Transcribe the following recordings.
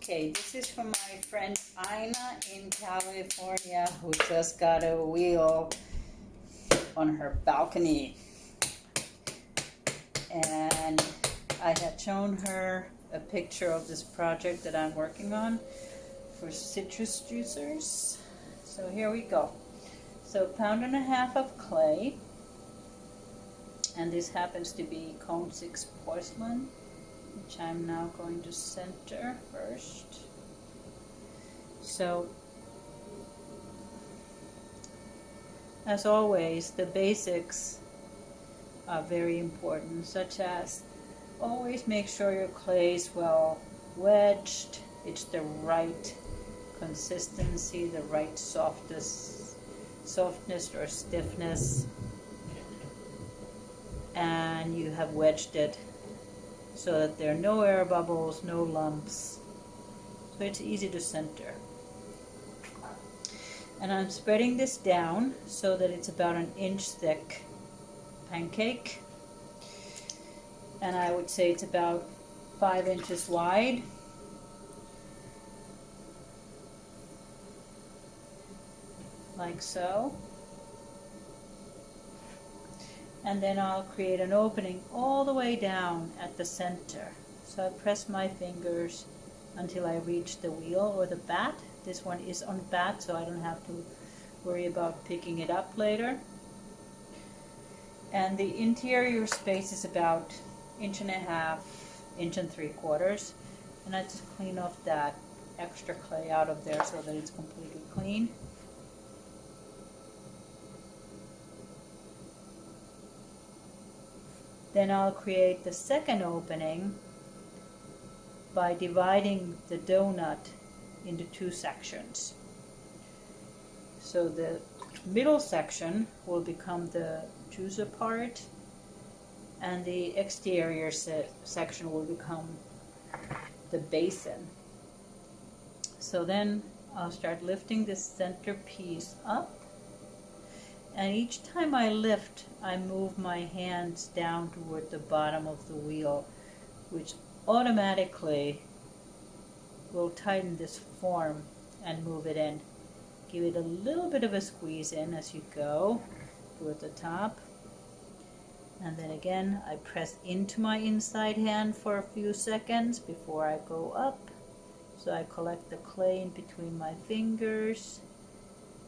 Okay, this is from my friend Ina in California, who just got a wheel on her balcony. And I had shown her a picture of this project that I'm working on for citrus juicers. So here we go. So 1.5 pounds of clay, and this happens to be cone 6 porcelain, which I'm now going to center first. So, as always, the basics are very important, such as always make sure your clay is well wedged, it's the right consistency, the right softness or stiffness, and you have wedged it so that there are no air bubbles, no lumps, so it's easy to center. And I'm spreading this down so that it's about 1 inch thick pancake, and I would say it's about 5 inches wide. Like so. And then I'll create an opening all the way down at the center. So I press my fingers until I reach the wheel or the bat. This one is on bat, so I don't have to worry about picking it up later. And the interior space is about 1.5 inches, 1 3/4. And I just clean off that extra clay out of there so that it's completely clean. Then I'll create the second opening by dividing the donut into 2 sections. So the middle section will become the juicer part, and the exterior section will become the basin. So then I'll start lifting this center piece up. And each time I lift, I move my hands down toward the bottom of the wheel, which automatically will tighten this form and move it in. Give it a little bit of a squeeze in as you go toward the top. And then again, I press into my inside hand for a few seconds before I go up. So I collect the clay in between my fingers.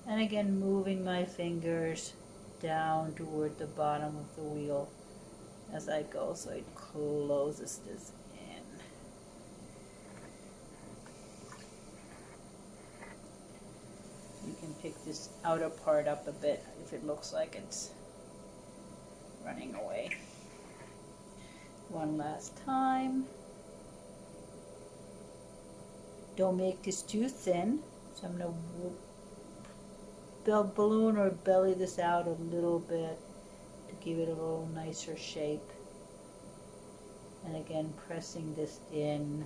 And again, moving my fingers down toward the bottom of the wheel as I go, so it closes this in. You can pick this outer part up a bit if it looks like it's running away. One last time. Don't make this too thin, so I'm going to balloon or belly this out a little bit to give it a little nicer shape. And again, pressing this in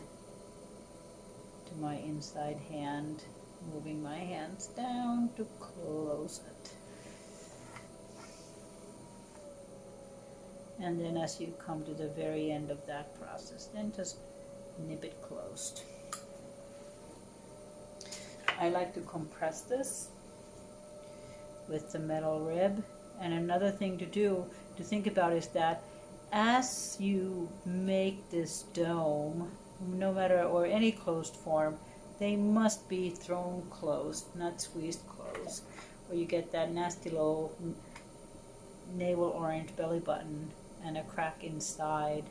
to my inside hand, moving my hands down to close it. And then as you come to the very end of that process, then just nip it closed. I like to compress this with the metal rib. And another thing to think about is that as you make this dome, no matter, or any closed form, they must be thrown closed, not squeezed closed, or you get that nasty little navel orange belly button and a crack inside,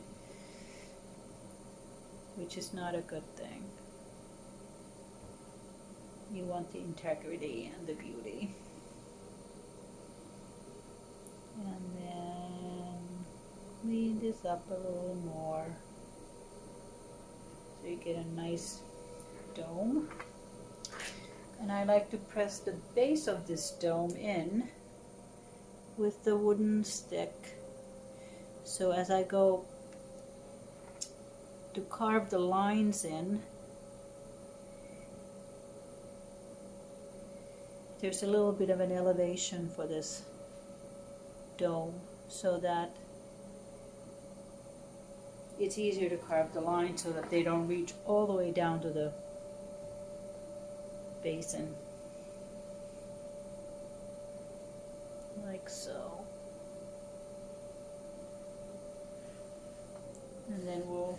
which is not a good thing. You want the integrity and the beauty. And then clean this up a little more so you get a nice dome. And I like to press the base of this dome in with the wooden stick. So as I go to carve the lines in, there's a little bit of an elevation for this dome so that it's easier to carve the lines so that they don't reach all the way down to the basin. Like so. And then we'll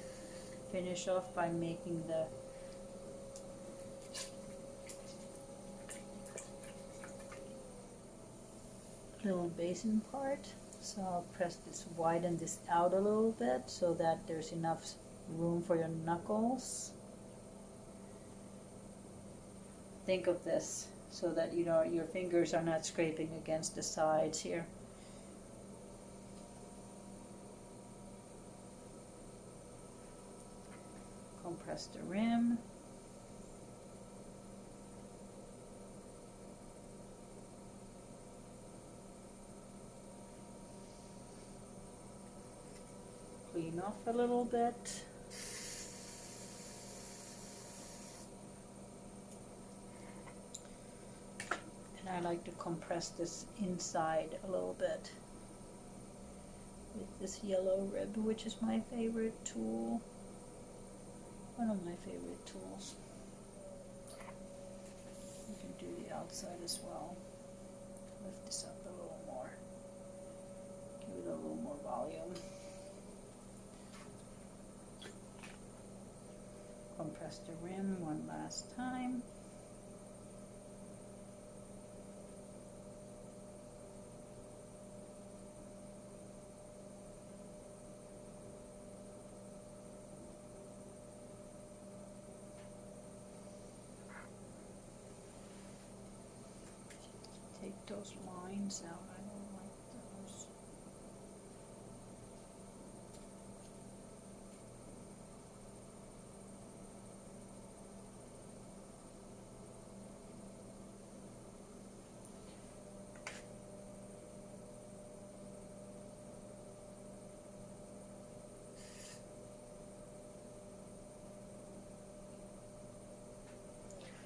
finish off by making the little basin part. So I'll widen this out a little bit so that there's enough room for your knuckles. Think of this so that you know your fingers are not scraping against the sides here. Compress the rim. Clean off a little bit. And I like to compress this inside a little bit with this yellow rib, which is my favorite tool. One of my favorite tools. You can do the outside as well. Lift this up a little more. Give it a little more volume. Compress the rim one last time. Take those lines out. I don't like those.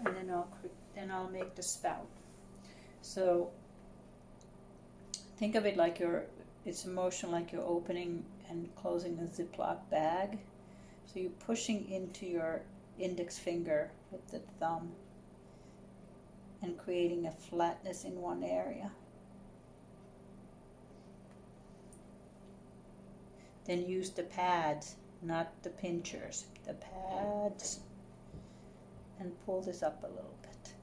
And then I'll make the spout. So think of it like it's a motion like you're opening and closing a Ziploc bag. So you're pushing into your index finger with the thumb and creating a flatness in one area. Then use the pads, not the pinchers, the pads, and pull this up a little bit.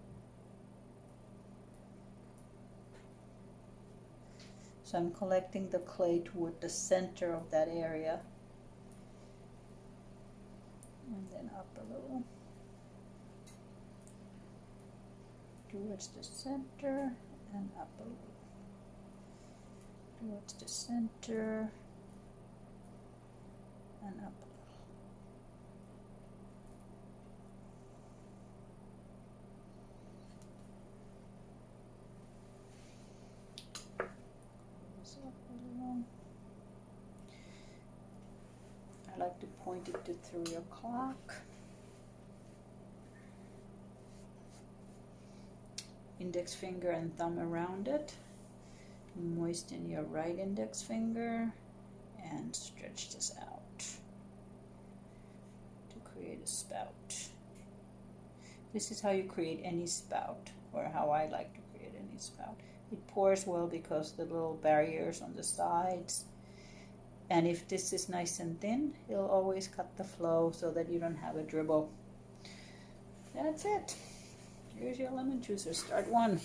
So I'm collecting the clay toward the center of that area. And then up a little. Towards the center and up a little. Towards the center and up a little. I like to point it to 3 o'clock. Index finger and thumb around it. Moisten your right index finger and stretch this out to create a spout. This is how you create any spout, or how I like to create any spout. It pours well because the little barriers on the sides. And if this is nice and thin, it'll always cut the flow so that you don't have a dribble. That's it. Here's your lemon juicer. Start one.